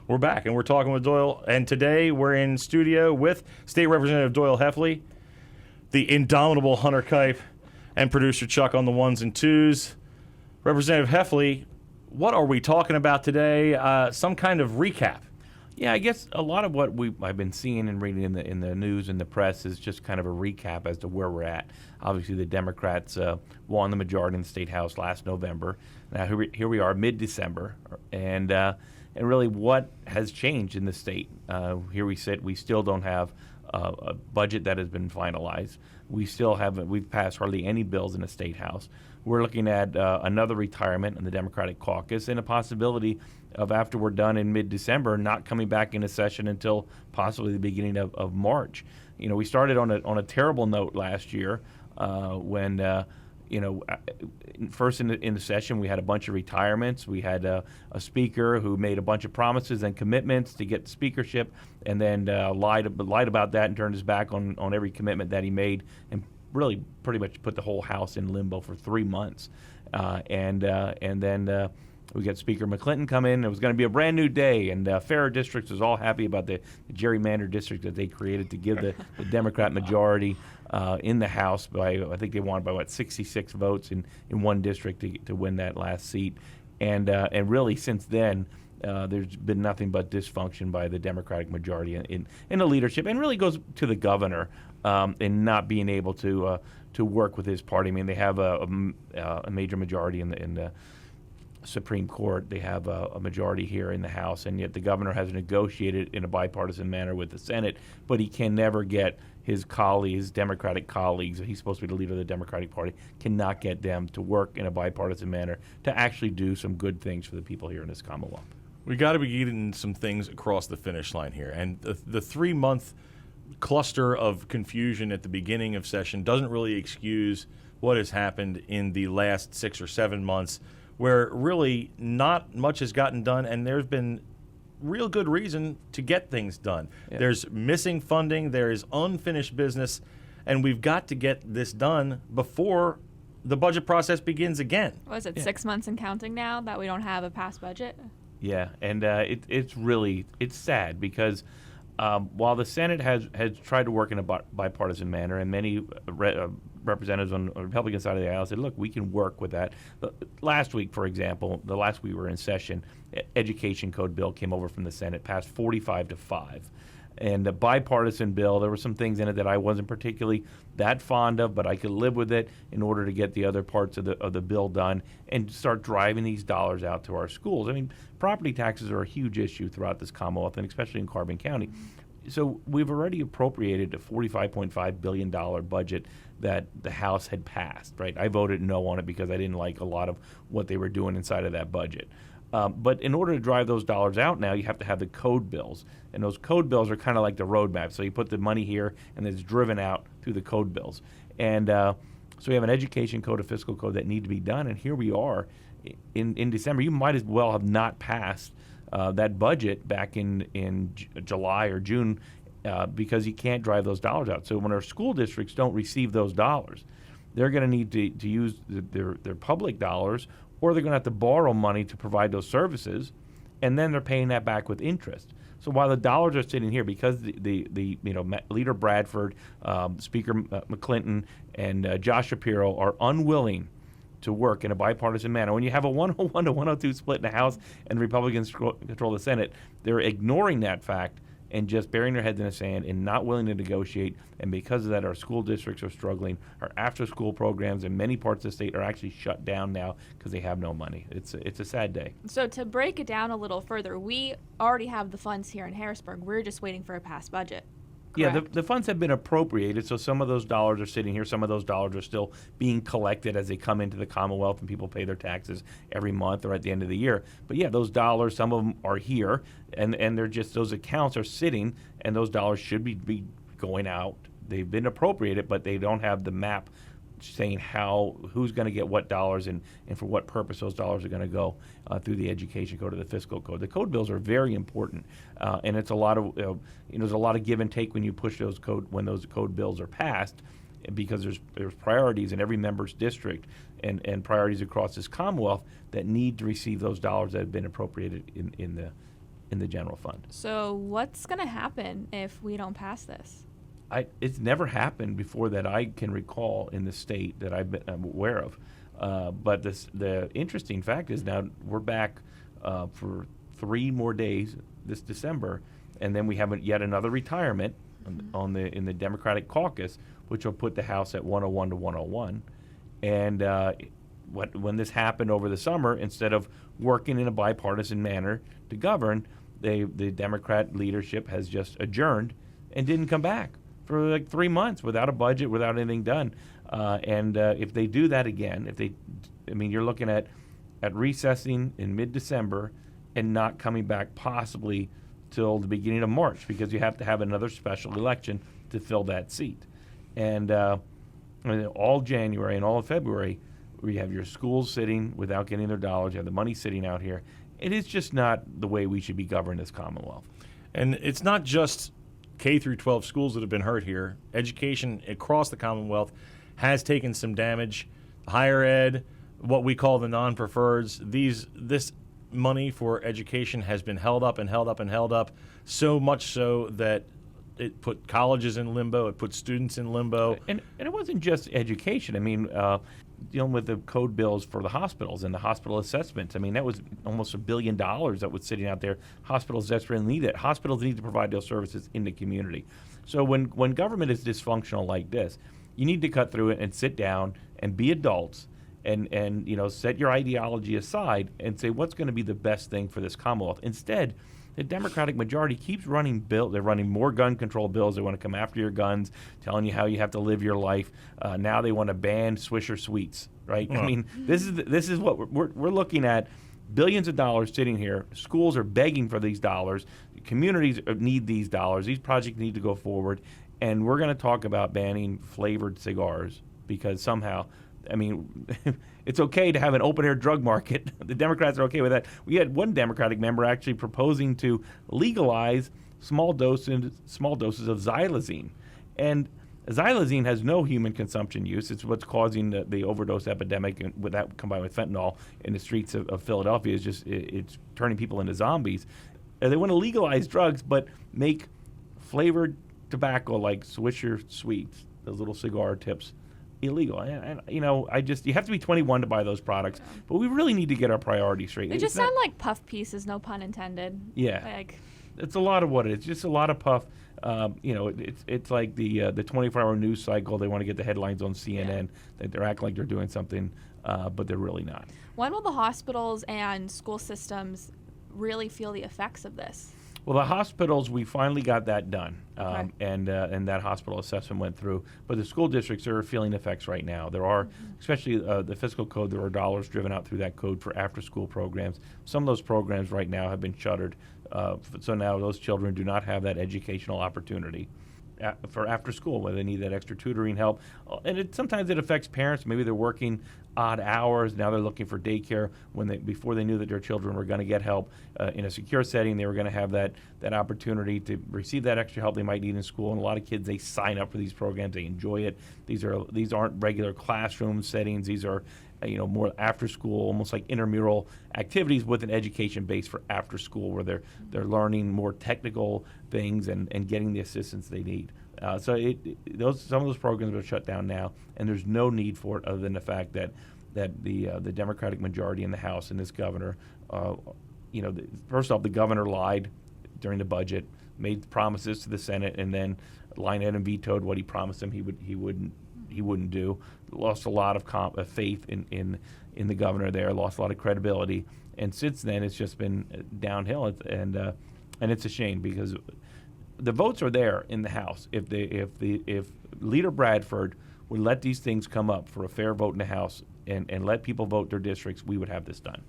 We're back, and we're talking with Doyle. And today we're in studio with State Representative Doyle Heffley, the indomitable Hunter Kipe, and producer Chuck on the ones and twos. Representative Heffley, what are we talking about today? Some kind of recap. Yeah, I guess a lot of what I've been seeing and reading in the news and the press is just kind of a recap as to where we're at. Obviously, the Democrats won the majority in the State House last November. Now here we are, mid-December, and really what has changed in the state. Here we sit. We still don't have a budget that has been finalized. We've passed hardly any bills in the State House. We're looking at another retirement in the Democratic caucus and a possibility of, after we're done in mid-December, not coming back into session until possibly the beginning of March. You know, we started on a terrible note last year when first in the session we had a bunch of retirements. We had a speaker who made a bunch of promises and commitments to get the speakership, and then lied about that and turned his back on every commitment that he made, and really pretty much put the whole House in limbo for 3 months. And then we got Speaker McClinton come in. It was going to be a brand new day, and Farrer Districts was all happy about the gerrymandered district that they created to give the Democrat majority in the House. I think they won by 66 votes in one district to win that last seat. And really since then, there's been nothing but dysfunction by the Democratic majority in the leadership, and really goes to the governor in not being able to work with his party. I mean, they have a major majority in the Supreme Court. They have a majority here in the House, and yet the governor has negotiated in a bipartisan manner with the Senate, but he can never get his colleagues, Democratic colleagues, he's supposed to be the leader of the Democratic Party, cannot get them to work in a bipartisan manner to actually do some good things for the people here in this Commonwealth. We got to be getting some things across the finish line here, and the 3-month cluster of confusion at the beginning of session doesn't really excuse what has happened in the last 6 or 7 months, where really not much has gotten done, and there's been real good reason to get things done. Yeah. There's missing funding, there is unfinished business, and we've got to get this done before the budget process begins again. Was it 6 months and counting now that we don't have a passed budget? Yeah, and it's sad because while the Senate has tried to work in a bipartisan manner, and many representatives on the Republican side of the aisle said, look, we can work with that. Last week, for example, the last week we were in session, education code bill came over from the Senate, passed 45-5. And a bipartisan bill, there were some things in it that I wasn't particularly that fond of, but I could live with it in order to get the other parts of the bill done and start driving these dollars out to our schools. I mean, property taxes are a huge issue throughout this Commonwealth, and especially in Carbon County. So we've already appropriated a $45.5 billion budget that the House had passed, right? I voted no on it because I didn't like a lot of what they were doing inside of that budget. But in order to drive those dollars out now, you have to have the code bills. And those code bills are kind of like the roadmap. So you put the money here, and it's driven out through the code bills. And so we have an education code, a fiscal code that need to be done. And here we are in December. You might as well have not passed that budget back in July or June because you can't drive those dollars out. So when our school districts don't receive those dollars, they're going to need to use their public dollars, or they're going to have to borrow money to provide those services, and then they're paying that back with interest. So while the dollars are sitting here, because the Leader Bradford, Speaker McClinton, and Josh Shapiro are unwilling to work in a bipartisan manner. When you have a 101 to 102 split in the House and the Republicans control the Senate, they're ignoring that fact and just burying their heads in the sand and not willing to negotiate. And because of that, our school districts are struggling. Our after-school programs in many parts of the state are actually shut down now because they have no money. It's a sad day. So to break it down a little further, we already have the funds here in Harrisburg. We're just waiting for a passed budget. Yeah, Correct. the funds have been appropriated, so some of those dollars are sitting here. Some of those dollars are still being collected as they come into the Commonwealth and people pay their taxes every month or at the end of the year. But yeah, those dollars, some of them are here, and they're just, those accounts are sitting, and those dollars should be going out. They've been appropriated, but they don't have the map saying who's going to get what dollars and for what purpose those dollars are going to go through the education code or the fiscal code. The code bills are very important, and it's a lot of there's a lot of give and take when you push those code bills are passed, because there's priorities in every member's district and priorities across this Commonwealth that need to receive those dollars that have been appropriated in in the general fund. So what's going to happen if we don't pass this? It's never happened before that I can recall in the state that I'm aware of. But the interesting fact is now we're back for 3 more days this December, and then we have yet another retirement in the Democratic caucus, which will put the House at 101 to 101. And when this happened over the summer, instead of working in a bipartisan manner to govern, the Democrat leadership has just adjourned and didn't come back for like 3 months without a budget, without anything done. And if they do that again, you're looking at recessing in mid-December and not coming back possibly till the beginning of March, because you have to have another special election to fill that seat. And all January and all of February, we have your schools sitting without getting their dollars. You have the money sitting out here. It is just not the way we should be governed as Commonwealth. And it's not just K through 12 schools that have been hurt here. Education across the Commonwealth has taken some damage. Higher ed, what we call the non-preferreds, this money for education has been held up and held up and held up, so much so that it put colleges in limbo, it put students in limbo. And it wasn't just education. Dealing with the code bills for the hospitals and the hospital assessments. That was almost $1 billion that was sitting out there. Hospitals desperately need it. Hospitals need to provide those services in the community. So when government is dysfunctional like this, you need to cut through it and sit down and be adults and set your ideology aside and say what's going to be the best thing for this Commonwealth. Instead, the Democratic majority keeps running bills. They're running more gun control bills. They want to come after your guns, telling you how you have to live your life. Now they want to ban Swisher Sweets, right? This is what we're looking at. Billions of dollars sitting here. Schools are begging for these dollars. Communities need these dollars. These projects need to go forward. And we're going to talk about banning flavored cigars because somehow, it's okay to have an open-air drug market. The Democrats are okay with that. We had one Democratic member actually proposing to legalize small doses of xylazine. And xylazine has no human consumption use. It's what's causing the overdose epidemic, and with that combined with fentanyl in the streets of Philadelphia, it's turning people into zombies. They want to legalize drugs, but make flavored tobacco like Swisher Sweets, those little cigar tips, illegal. And you have to be 21 to buy those products. But we really need to get our priorities straight. They just sound like puff pieces, no pun intended. Yeah, it's a lot of what it is. Just a lot of puff. It's like the 24-hour news cycle. They want to get the headlines on CNN. That they're acting like they're doing something, but they're really not. When will the hospitals and school systems really feel the effects of this? Well, the hospitals, we finally got that done, Okay. and that hospital assessment went through. But the school districts are feeling effects right now. There are, especially the fiscal code, there are dollars driven out through that code for after-school programs. Some of those programs right now have been shuttered, so now those children do not have that educational opportunity for after school, where they need that extra tutoring help. And sometimes it affects parents. Maybe they're working odd hours. Now they're looking for daycare before they knew that their children were going to get help in a secure setting. They were going to have that opportunity to receive that extra help they might need in school. And a lot of kids, they sign up for these programs. They enjoy it. These aren't regular classroom settings. These are more after school, almost like intramural activities with an education base for after school, where they're learning more technical things and getting the assistance they need. So some of those programs are shut down now, and there's no need for it other than the fact that the Democratic majority in the House and this governor, first off, the governor lied during the budget, made promises to the Senate, and then line item vetoed what he promised them he wouldn't do. Lost a lot of faith in the governor there. Lost a lot of credibility, and since then it's just been downhill. And it's a shame because the votes are there in the House. If Leader Bradford would let these things come up for a fair vote in the House and let people vote their districts, we would have this done.